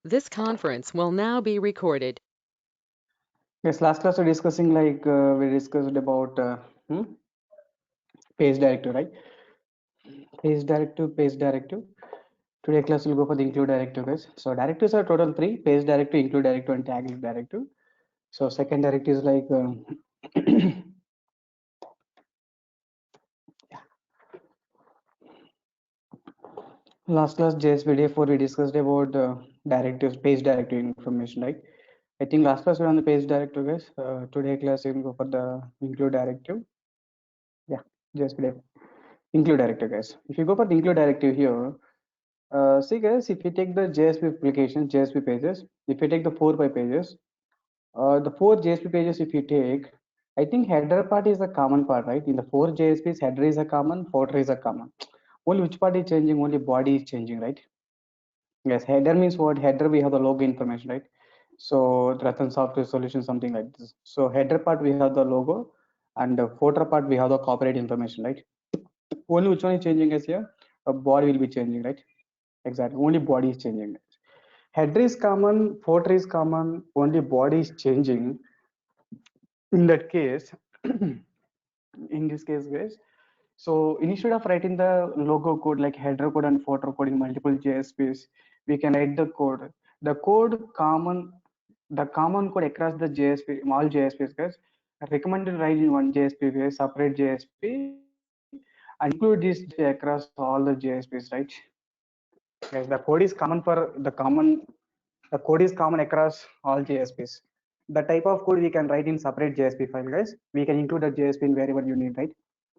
This conference will now be recorded. Yes, last class we're discussing we discussed about page directive, right? Page directive. Today class will go for the include directive, guys. So directives are total three: page directive, include directive, and tag directive. So second directive is last class JSPDF4 we discussed about directives, page directive information, right? I think last class we were on the page directive, guys. Today class we will go for the include directive. Yeah, JSPDF include directive, guys. If you go for the include directive here, see guys, if you take the JSP application, JSP pages, if you take the 4 by pages, the 4 JSP pages, if you take, I think header part is the common part, right? In the 4 JSPs, header is a common, footer is a common. Only which part is changing? Only body is changing, right? Yes, header means what? Header, we have the logo information, right? So Ratan Software Solution, something like this. So header part, we have the logo, and the footer part, we have the copyright information, right? Only which one is changing is here? A body will be changing, right? Exactly. Only body is changing. Header is common, footer is common, only body is changing. In that case, in this case, guys, so instead of writing the logo code like header code and footer code in multiple JSPs, we can write the code. The code common, the common code across the JSP, all JSPs, guys, recommended write in one JSP, guys, separate JSP, and include this JSP across all the JSPs, right? Yes, the code is common for the code is common across all JSPs. The type of code we can write in separate JSP file, guys. We can include the JSP in wherever you need, right?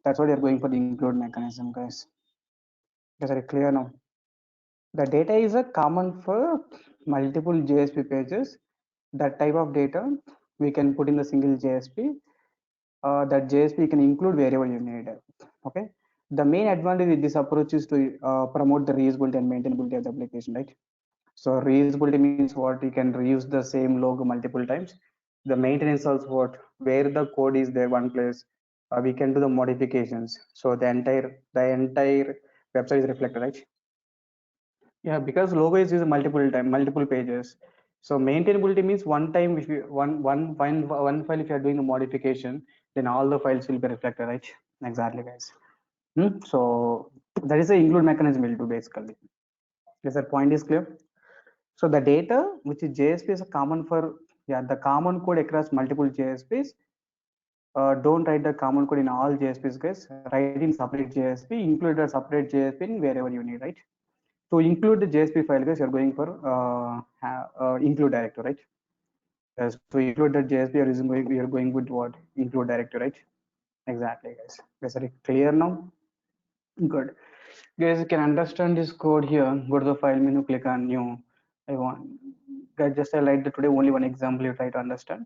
That's what you're going for the include mechanism, guys. Is it clear now? The data is a common for multiple JSP pages. That type of data we can put in the single JSP. That JSP can include wherever you need it. Okay. The main advantage with this approach is to promote the reusability and maintainability of the application, right? So reusability means what? You can reuse the same logo multiple times. The maintenance also what? Where the code is there one place, we can do the modifications. So the entire website is reflected, right? Yeah, because logo is used multiple time, multiple pages. So maintainability means one time if you one file if you are doing a modification, then all the files will be reflected, right? Exactly, guys. So that is the include mechanism will do basically. Yes, that point is clear. So the data, which is JSP, is a common for the common code across multiple JSPs. Don't write the common code in all JSPs, guys. Write in separate JSP. Include a separate JSP in wherever you need, right? To include the JSP file, guys, you're going for include directory, right? Yes, to include the JSP, you're going with what? Include directory, right? Exactly, guys. Is it clear now? Good. Guys, you can understand this code here. Go to the file menu, click on new. I want guys just highlight the today only one example you try to understand.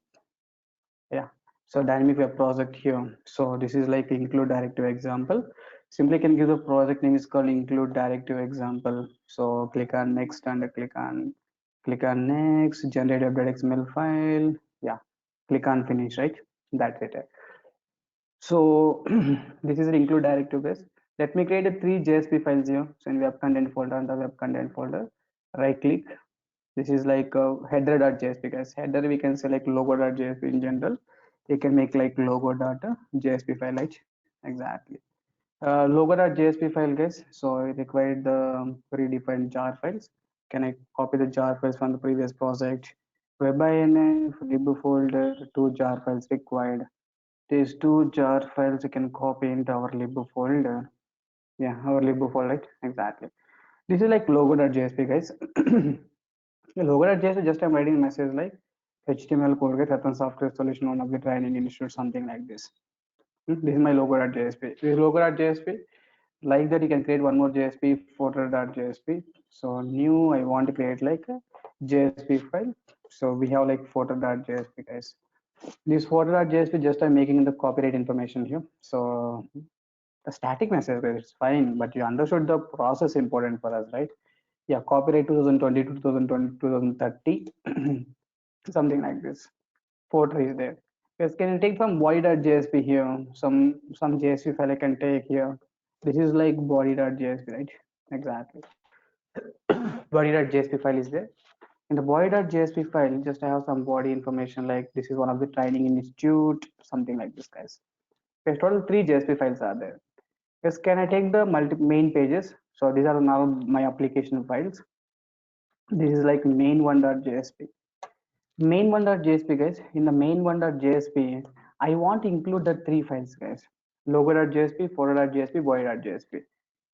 Yeah. So dynamic web project here. So this is like include directive example. Simply can give the project name is called include directive example. So click on next and click on next, generate .xml file. Yeah. Click on finish, right? That's it. So this is the include directive base. Let me create a 3 JSP files here. So in web content folder, on the web content folder, right click. This is like header.jsp, guys. Header we can select logo.jsp in general. You can make like logo.jsp file, right? Exactly. Logo.jsp file, guys. So I required the predefined jar files. Can I copy the jar files from the previous project? Web.inf, lib folder, 2 jar files required. These 2 jar files you can copy into our lib folder. Yeah, our lib folder, right? Exactly. This is like logo.jsp, guys. Logo.jsp, just I'm writing a message like HTML code get Ratan Software Solution one of the training institute, something like this. This is my logo.jsp. This logo.jsp, like that you can create one more JSP, footer.jsp. So new, I want to create like a JSP file. So we have like footer.jsp, guys. This footer.jsp just I'm making the copyright information here. So the static message is fine, but you understood the process important for us, right? Yeah, copyright 2020 to 2020 2030, something like this. Footer is there. Yes, can you take from body.jsp here? Some JSP file I can take here. This is like body.jsp, right? Exactly. Body.jsp file is there. In the body.jsp file, just I have some body information like this is one of the training institute, something like this, guys. There's total three JSP files are there. Yes, can I take the main pages? So these are now my application files. This is like main1.jsp. Main1.jsp, guys. In the main1.jsp, I want to include the three files, guys. Logo.jsp, photo.jsp, body.jsp.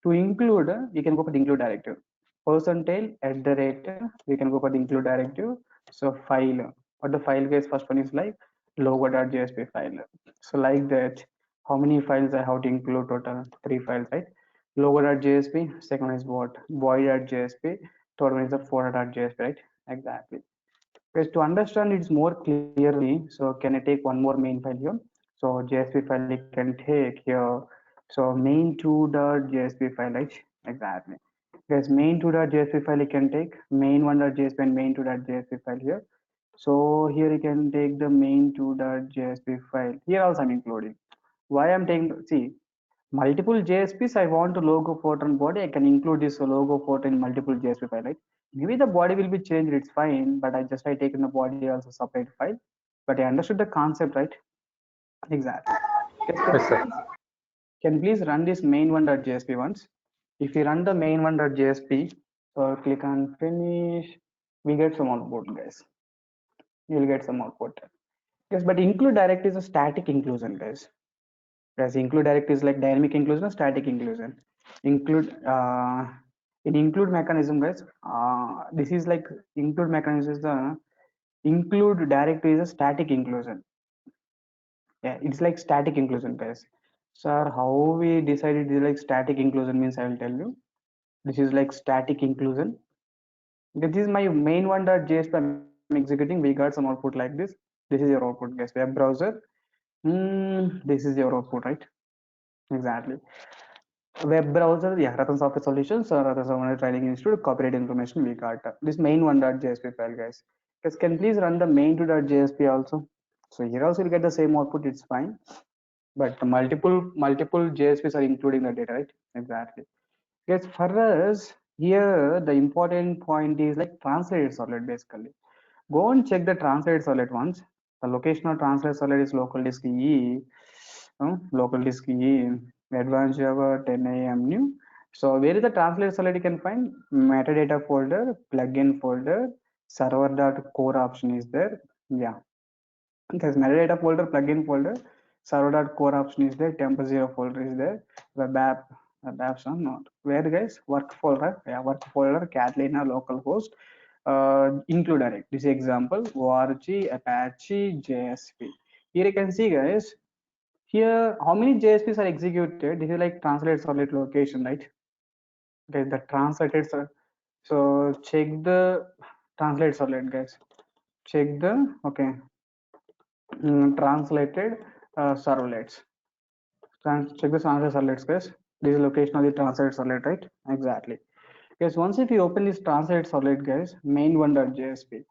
To include, you can go for the include directive. Percentile at the rate, we can go for the include directive. So file, what the file, guys, first one is like logo.jsp file. So like that, how many files I have to include? Total three files, right? Logo.jsp, second one is what? Body.jsp, third one is the photo.jsp, right? Exactly. Because to understand it more clearly, so can I take one more main file here? So JSP file you can take here. So main2.jsp file, right? Exactly. Because main2.jsp file you can take main1.jsp and main2.jsp file here. So here you can take the main2.jsp file. Here also I'm including. Why I'm taking, see, multiple JSPs, I want to logo photo and body. I can include this logo photo in multiple JSP file, right? Maybe the body will be changed, it's fine, but I taken the body also separate file. But I understood the concept, right? Exactly. Yes, Yes, sir. can please run this main1.jsp once. If you run the main1.jsp, so click on finish, we get some output, guys. You'll get some output. Yes, but include direct is a static inclusion, guys. Yes, include direct is like dynamic inclusion or static inclusion. Include in include mechanism, guys. This is like include mechanism is the include direct is a static inclusion. Yeah, it's like static inclusion, guys. Sir, how we decided this like static inclusion means I will tell you. This is like static inclusion. This is my main1.jsp I'm executing. We got some output like this. This is your output, guys. Web browser. This is your output, right? Exactly. Web browser, yeah, Ratan Software Solutions or Ratan Software Training Institute, copyright information we got. This main1.jsp file, guys. Guys, can please run the main2.jsp also? So here also you get the same output, it's fine. But multiple JSPs are including the data, right? Exactly. Guys, for us, here the important point is like translated solid basically. Go and check the translated solid once. The location of translated solid is local disk E, local disk E, advanced Java 10 AM new. So where is the translated solid you can find? Metadata folder, plugin folder, server.core option is there. Yeah, there's metadata folder, plugin folder, server.core option is there, temp0 folder is there, web app, web apps are not. Where, guys? Work folder, yeah, work folder, Catalina localhost, include direct. This example, org, Apache, JSP. Here you can see, guys, here how many JSPs are executed. This is like translate solid location, right? Okay, the translated, so check the translate solid, guys. Check the, okay, translated servlets. Check the translated servlets, guys. This is location of the translated servlet, right? Exactly. Guys, once if you open this translated servlet, guys, main1.jsp.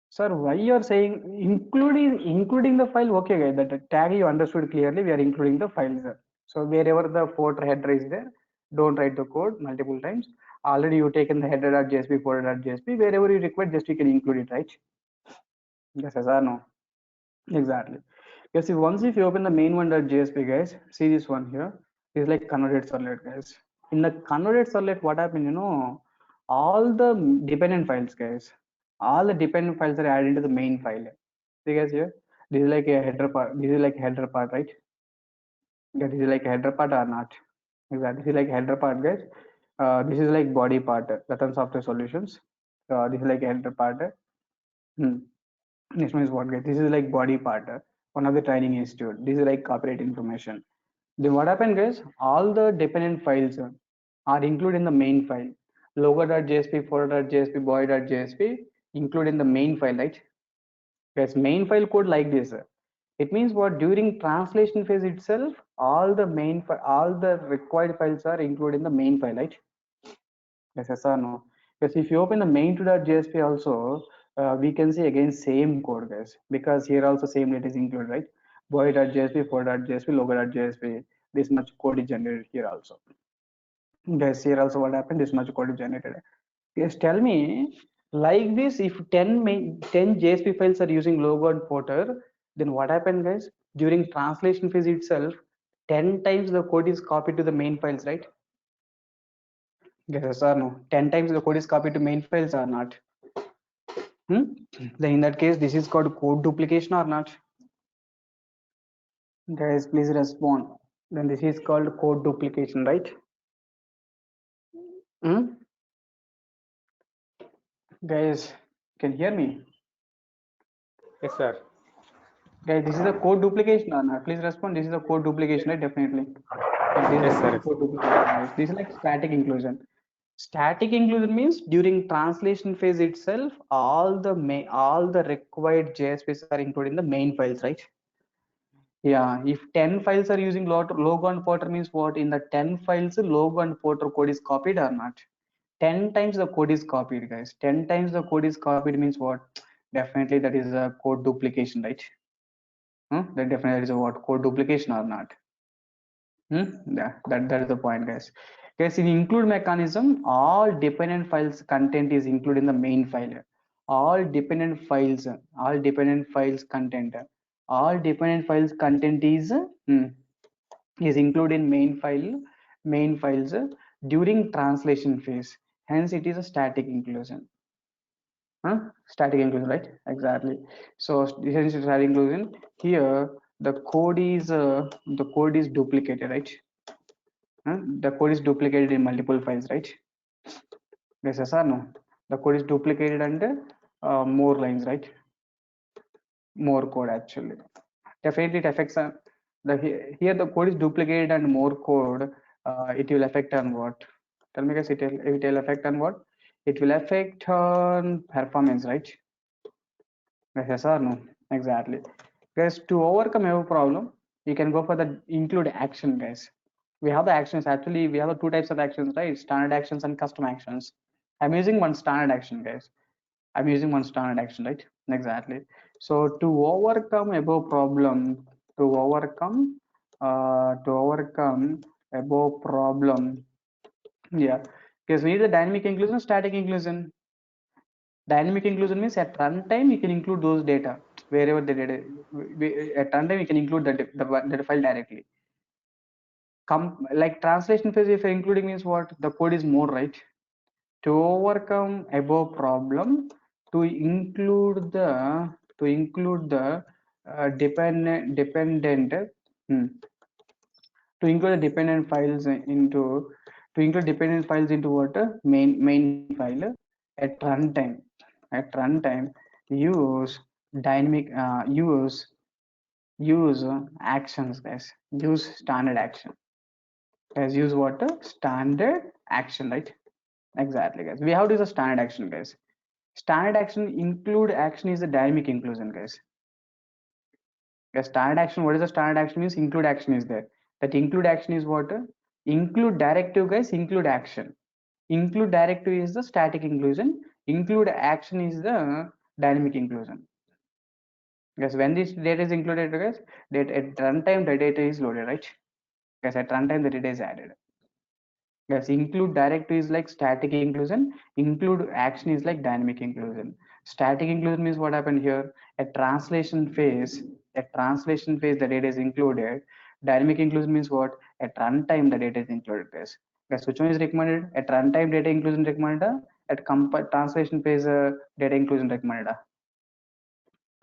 Sir, why you are saying including the file? Okay, guys, that tag you understood clearly. We are including the files. So wherever the port header is there, don't write the code multiple times. Already you taken the header.jsp, folder.jsp. Wherever you require, just you can include it, right? Yes, or no? Exactly. Yes, once if you open the main1.jsp, guys, see this one here. It's like converted servlet, guys. In the converted servlet, what happened, all the dependent files, guys, all the dependent files are added into the main file. See, guys, here, this is like a header part. This is like header part, right? Yeah, this is like a header part or not? Exactly. This is like header part, guys. This is like body part. Ratan Software Solutions. This is like a header part. Hmm. Next one is what, guys? This is like body part, one of the training institute. This is like copyright information. Then what happened, guys? All the dependent files are included in the main file. Logo.jsp, photo.jsp, body.jsp included in the main file, right? Guys, main file code like this. It means what? During translation phase itself, all the required files are included in the main file, right? Yes or no? Because if you open the main2.jsp also, we can see again same code, guys, because here also same data is included, right? Body.jsp, for.jsp, logo.jsp, this much code is generated here also. Guys, here also what happened, this much code is generated. Yes, tell me, Like this, if 10 JSP files are using logo and footer, then what happened, guys? During translation phase itself, 10 times the code is copied to the main files, right? Yes or no? 10 times the code is copied to main files or not? Then in that case, this is called code duplication or not? Guys, please respond. Then this is called code duplication, right? Guys, can hear me? Yes, sir. Guys, this is a code duplication or not? Please respond. This is a code duplication, right? Definitely. Yes, sir. Code duplication, guys. This is like static inclusion. Static inclusion means during translation phase itself, all the required JSPs are included in the main files, right? Yeah, if 10 files are using logo and footer means what? In the 10 files, logo and footer code is copied or not? 10 times the code is copied, guys. 10 times the code is copied means what? Definitely that is a code duplication, right? That definitely is a what? Code duplication or not? Yeah, that is the point, guys. Guys, in include mechanism, all dependent files content is included in the main file. All dependent files content, all dependent files content is included in main files during translation phase. Hence, it is a static inclusion. Static inclusion, right? Exactly. So this is static inclusion. Here, the code is duplicated, right? The code is duplicated in multiple files, right? Yes or no? The code is duplicated under more lines, right? More code actually. Definitely it affects here the code is duplicated and more code. It will affect on what? Tell me, guys. It will affect on what? It will affect on performance, right? Yes or no? Exactly. Guys, to overcome every problem, you can go for the include action, guys. We have the actions. Actually, we have the two types of actions, right? Standard actions and custom actions. I'm using one standard action, guys. I'm using one standard action, right? Exactly. So to overcome above problem, to overcome above problem, yeah. Because we need the dynamic inclusion, static inclusion. Dynamic inclusion means at runtime you can include those data wherever the data. At runtime you can include the file directly. Like translation phase, if you're including means what? The code is more, right? To overcome above problem, to include the dependent to include the dependent files what? Main file at runtime. At runtime, use dynamic use actions, guys. Use standard action. Guys, use what? Standard action, right? Exactly, guys. We have to use a standard action, guys. Standard action include action is a dynamic inclusion, guys. A standard action, what is a standard action means? Include action is there. That include action is what? Include directive, guys. Include action. Include directive is the static inclusion. Include action is the dynamic inclusion. Guys, when this data is included, guys, that at runtime the data is loaded, right? Guys, at runtime the data is added. Yes, include directive is like static inclusion, include action is like dynamic inclusion. Static inclusion means what happened here? At translation phase, the data is included. Dynamic inclusion means what? At runtime, the data is included. Guys, which one is recommended? At runtime, data inclusion recommended. At translation phase, data inclusion recommended.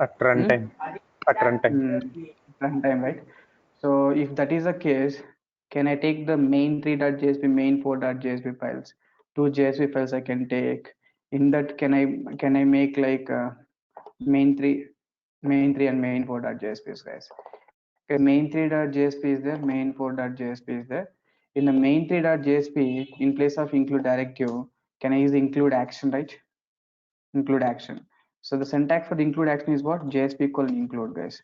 At runtime. At runtime. Runtime, right? So if that is the case, can I take the main3.jsp, main4.jsp files? Two JSP files I can take. In that, can I make like main3 and main4.jsp, guys? Okay, main3.jsp is there, main4.jsp is there. In the main3.jsp, in place of include directive, can I use the include action, right? Include action. So the syntax for the include action is what? JSP colon include, guys.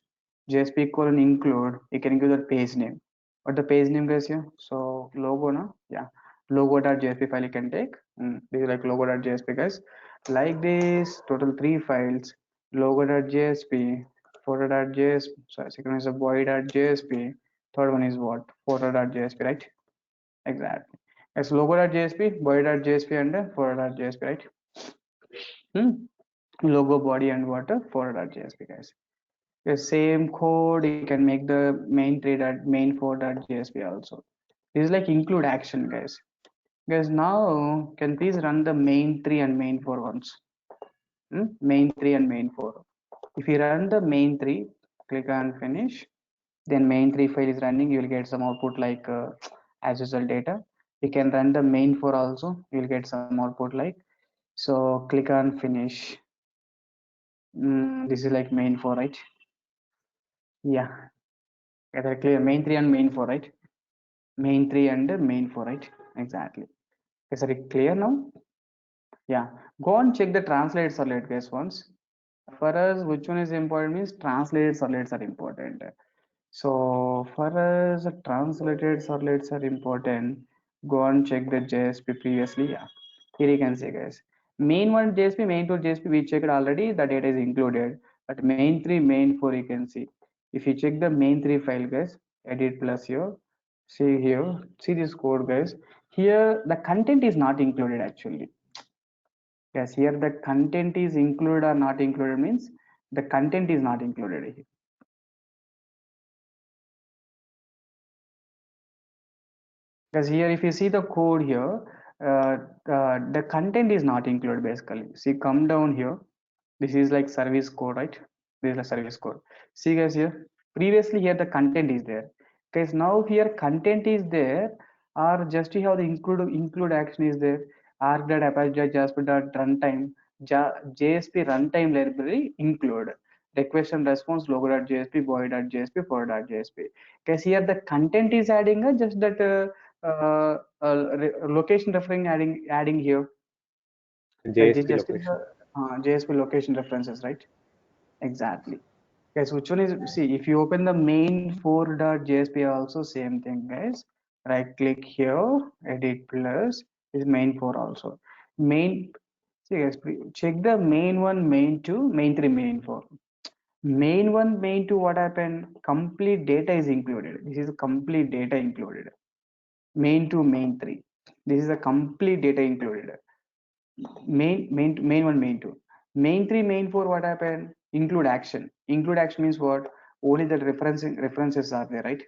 JSP colon include, you can give the page name. What the page name, guys, here? So logo, no? Yeah. Logo.jsp file you can take. This is like logo.jsp, guys. Like this, total 3 files. Logo.jsp, photo.jsp, sorry, second one is a boy.jsp. Third one is what? Photo.jsp, right? Exactly. It's logo.jsp, boy.jsp, and photo.jsp, right? Logo body and what for.jsp, guys. The same code you can make the main for.jsp also. This is like include action, guys. Guys, now can please run the main 3 and main 4 once. Main 3 and main 4. If you run the main 3, click on finish, then main 3 file is running, you will get some output like as usual data. You can run the main 4 also, you will get some output like, so click on finish. This is like main 4, right? Yeah, that clear. Main 3 and main 4, right? Main 3 and main 4, right? Exactly. Is it clear now? Yeah, go and check the translate surlet, guys, once. For us, which one is important means translated surlets are important. So for us, translated surlets are important. Go and check the JSP previously. Yeah, here you can see, guys. Main one JSP, main two JSP, we checked already. The data is included. But main 3, main 4, you can see. If you check the main 3 file, guys, edit plus here. See here, see this code, guys. Here the content is not included actually. Yes, here the content is included or not included means the content is not included here. Because here if you see the code here, the content is not included basically. See, come down here. This is like service code, right? This is a service code. See guys here, previously here the content is there. Guys, now here content is there, or just you have the include action is there. Arc.apache.jasper.runtime JSP runtime library include request and response logo.jsp body.jsp for.jsp. Guys, here the content is adding just that location referring adding here. JSP Just is location. JSP location references, right? Exactly. Guys, which one is, see, if you open the main 4.jsp also same thing, guys. Right click here, edit plus is main 4 also. Main, see guys, check the main 1, main 2, main 3, main 4. Main 1, main 2, what happened? Complete data is included. This is complete data included. Main 2, main 3. This is a complete data included. Main 1, main 2. Main 3, main 4, what happened? Include action. Include action means what? Only the references are there, right?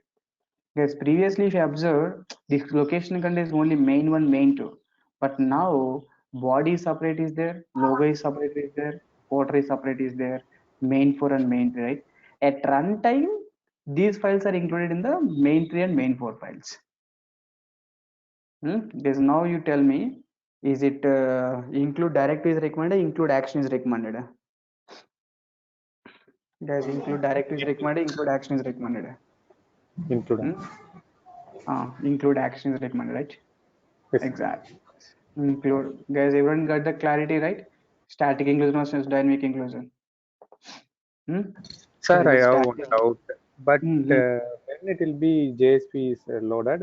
Yes, previously if you observe, this location contains only main 1, main 2. But now body separate is there, logo is separate is there, footer is separate is there, main 4 and main 3, right? At runtime, these files are included in the main 3 and main 4 files. Because now you tell me, is it include directory is recommended, include action is recommended? Guys, include directory is recommended, include action is recommended. Include. Include action is recommended, right? Yes. Exactly. Include, guys, everyone got the clarity, right? Static inclusion versus dynamic inclusion. Sir, There I is have static. one doubt. But Mhm. when it will be JSP is loaded,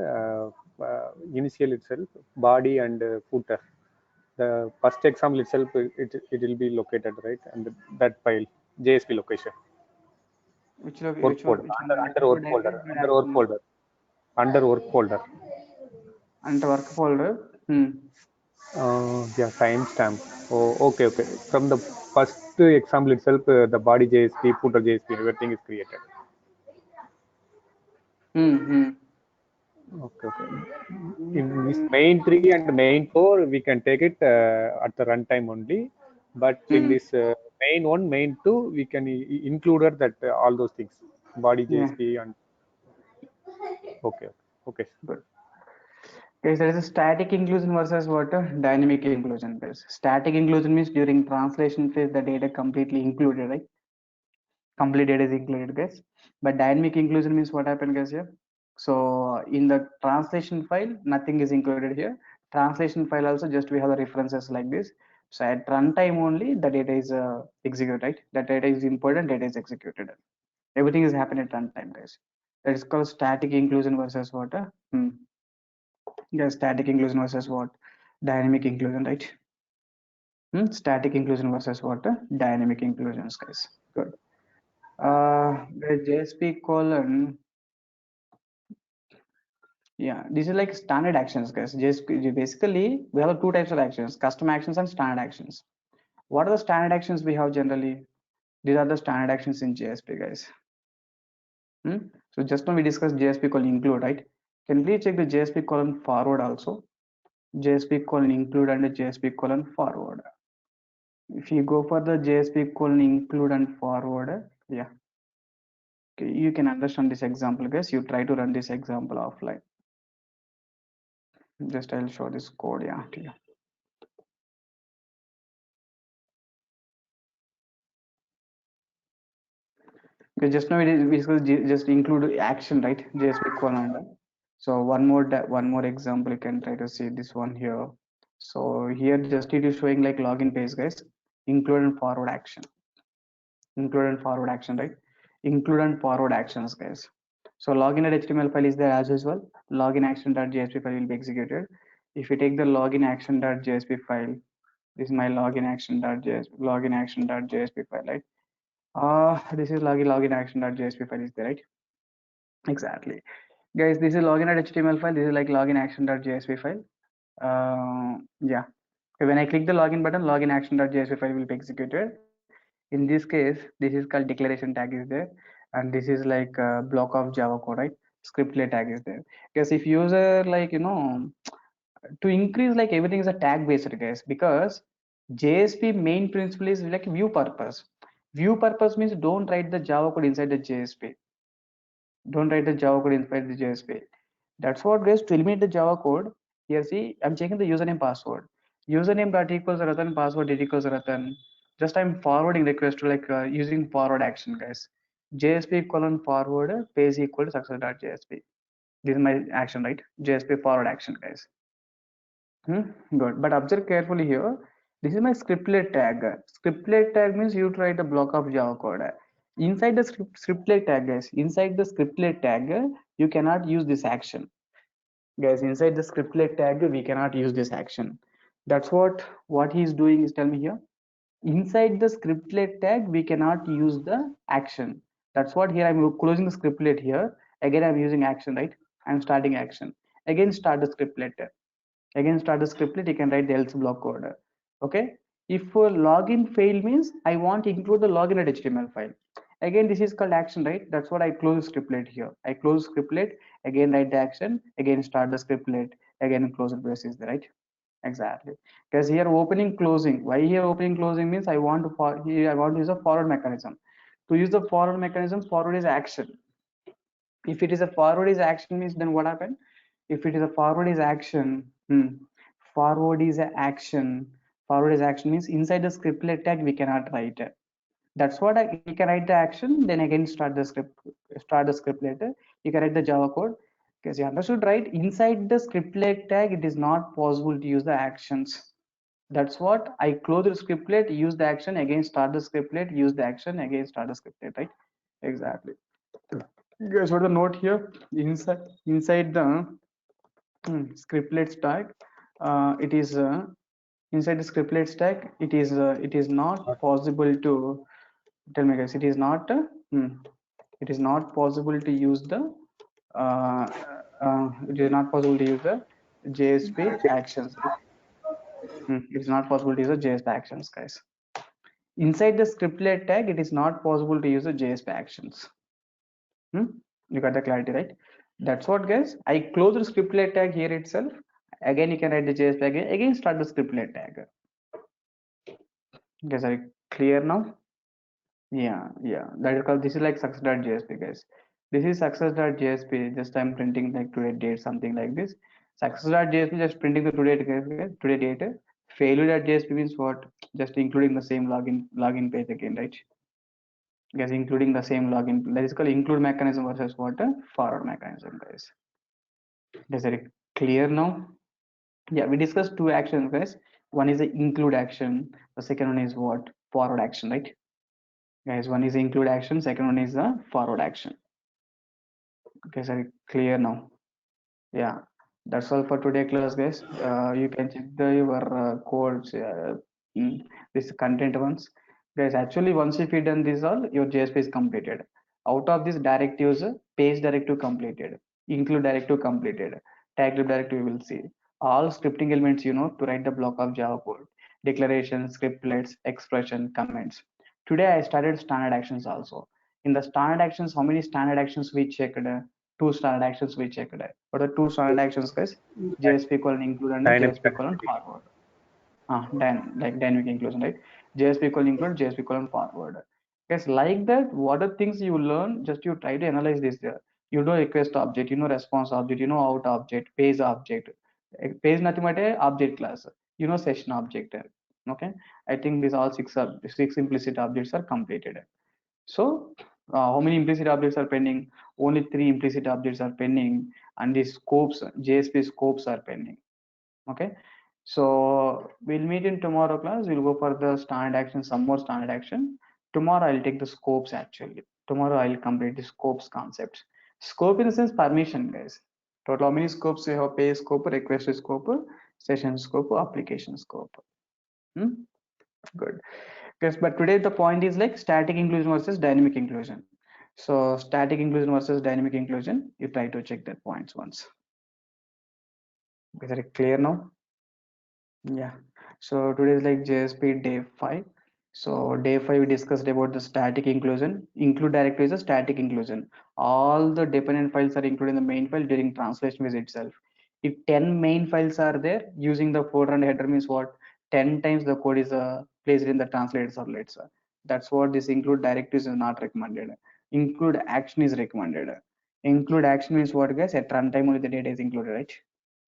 initial itself, body and footer. The first example itself, it will be located, right? And that file, JSP location. Which Work folder. one? Under work folder. Under work folder. Under work folder. Under work folder. Yeah, timestamp. Oh, okay, okay. From the first example itself, the body JSP, footer JSP, everything is created. Okay, okay. In this main 3 and main 4, we can take it at the runtime only. But in this main 1, main 2, we can include that all those things, body Yeah. JSP and okay, okay. Good. Okay, there is a static inclusion versus what? Dynamic inclusion. Guys. Static inclusion means during translation phase, the data completely included, right? Complete data is included, guys. But dynamic inclusion means what happened, guys, here? So in the translation file, nothing is included here. Translation file also just we have the references like this. So at runtime only the data is executed, right? The data is important, data is executed. Everything is happening at runtime, guys. That is called static inclusion versus what? Yeah, static inclusion versus what? Dynamic inclusion, right? Static inclusion versus what? Dynamic inclusions, guys. Good. The JSP colon. Yeah, this is like standard actions, guys. JSP, basically, we have two types of actions: custom actions and standard actions. What are the standard actions we have generally? These are the standard actions in JSP, guys. So just now we discussed JSP colon include, right? Can you please check the JSP colon forward also? JSP colon include and the JSP colon forward. If you go for the JSP colon include and forward, yeah, okay, you can understand this example, guys. You try to run this example offline. Just I'll show this code, yeah, to you. Okay, just now we discussed just include action, right? JSP colon. So one more example, you can try to see this one here. So here just it is showing like login page, guys. Include and forward action. Include and forward action, right? Include and forward actions, guys. So login at HTML file is there as usual. Login action.jsp file will be executed. If you take the login action.jsp file, this is my login action.jsp file, right? This is login action.jsp file is there, right? Exactly. Guys, this is login at HTML file. This is like login action.jsp file. Yeah. Okay, when I click the login button, login action.jsp file will be executed. In this case, this is called declaration tag is there, and this is like a block of Java code, right? Scriptlet tag is there. Because if user like to increase like everything is a tag based, guys, because JSP main principle is like view purpose. View purpose means don't write the Java code inside the JSP. Don't write the Java code inside the JSP. That's what, guys, to eliminate the Java code. Here, see, I'm checking the username password. Username dot equals Ratan, password dot equals Ratan. Just I'm forwarding request to like using forward action, guys. JSP colon forward page equal to success dot JSP. This is my action, right? JSP forward action, guys. Good. But observe carefully here. This is my scriptlet tag. Scriptlet tag means you write a block of Java code. Inside the scriptlet tag, guys, inside the scriptlet tag, you cannot use this action. Guys, inside the scriptlet tag, we cannot use this action. That's what he's doing is, tell me here. Inside the scriptlet tag, we cannot use the action. That's what here I'm closing the scriptlet here. Again, I'm using action, right? I'm starting action. Again, start the scriptlet. Again, start the scriptlet, you can write the else block code. Okay. If login fail means I want to include the login at HTML file. Again, this is called action, right? That's what I close the scriptlet here. I close scriptlet, again write the action, again start the scriptlet, again close the braces, right? Exactly. Because here opening closing, why here opening closing means I want to here I want to use a forward mechanism. To use the forward mechanism, forward is action. If it is a forward is action means then what happened? If it is a forward is action, forward is a action. Forward is action means inside the scriptlet tag we cannot write it. That's what we can write the action, then again start the script later. You can write the Java code. Because you understood, right? Inside the scriptlet tag, it is not possible to use the actions. That's what I close the scriptlet, use the action, again start the scriptlet, use the action, again start the scriptlet, right? Exactly. Guys, what the note here? Inside the scriptlet stack, it is inside the scriptlet stack. It is not possible to tell me, guys. It is not possible to use the it is not possible to use the JSP actions. It is not possible to use the JSP actions, guys. Inside the scriptlet tag, it is not possible to use the JSP actions. You got the clarity, right? That's what, guys. I close the scriptlet tag here itself. Again, you can write the JSP again start the scriptlet tag. Guys, are you clear now? Yeah. That is called, this is like success.jsp, guys. This is success.jsp. Just I'm printing like today date, something like this. Success.jsp just printing the today date. Failure.jsp means what? Just including the same login page again, right? Guys, including the same login. That is called include mechanism versus what? Forward mechanism, guys. Is it clear now? Yeah, we discussed two actions, guys. One is the include action. The second one is what? Forward action, right? Guys, one is include action. Second one is the forward action. Okay, so clear now? Yeah, that's all for today class, guys. You can check your codes, this content ones. Guys, actually, once if you done this all, your JSP is completed. Out of these directives, page directive completed, include directive completed, tag lib directive you will see. All scripting elements, to write the block of Java code. declaration, scriptlets, expression, comments. Today I started standard actions also. In the standard actions, how many standard actions we checked? Two standard actions we checked. What are two standard actions, guys? JSP colon include and Dynamic JSP colon forward. Like dynamic inclusion, right? JSP colon include, JSP colon forward. Guys, like that, what are things you learn? Just you try to analyze this there. You know request object, you know response object, you know out object, page object. Page nothing but a object class. You know session object. Okay. I think these all six implicit objects are completed. So how many implicit objects are pending? Only three implicit objects are pending, and the scopes, JSP scopes are pending. Okay, so we'll meet in tomorrow class. We'll go for the standard action, some more standard action. Tomorrow I'll take the scopes actually. Tomorrow I'll complete the scopes concepts. Scope in the sense permission, guys. Total how many scopes we have? Page scope, request scope, session scope, application scope. Good. Yes, but today the point is like static inclusion versus dynamic inclusion. So static inclusion versus dynamic inclusion, you try to check that points once. Is it clear now? Yeah. So today is like JSP day 5. So day 5 we discussed about the static inclusion. Include directory is a static inclusion. All the dependent files are included in the main file during translation visit itself. If 10 main files are there, using the folder and header means what? 10 times the code is placed in the translated servlets. That's what this include directives is not recommended. Include action is recommended. Include action means what, guys? At runtime only the data is included, right?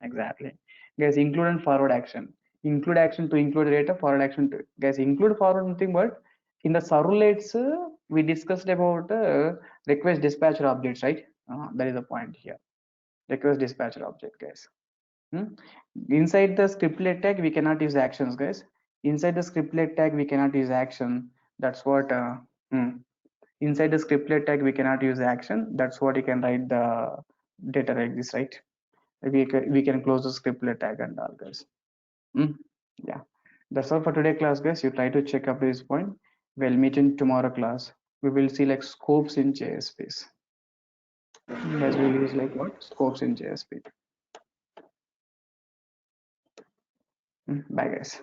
Exactly. Guys, include and forward action. Include action to include data, forward action to, guys, include forward nothing but in the servlets we discussed about request dispatcher objects, right? That is the point here. Request dispatcher object, guys. Inside the scriptlet tag we cannot use actions, guys. Inside the scriptlet tag we cannot use action. That's what inside the scriptlet tag we cannot use action. That's what you can write the data like this, right? We can close the scriptlet tag and all, guys. Yeah, that's all for today class, guys. You try to check up this point. We'll meet in tomorrow class. We will see like scopes in JSPs. Guys, we'll use like what? Scopes in JSP. Bye, guys.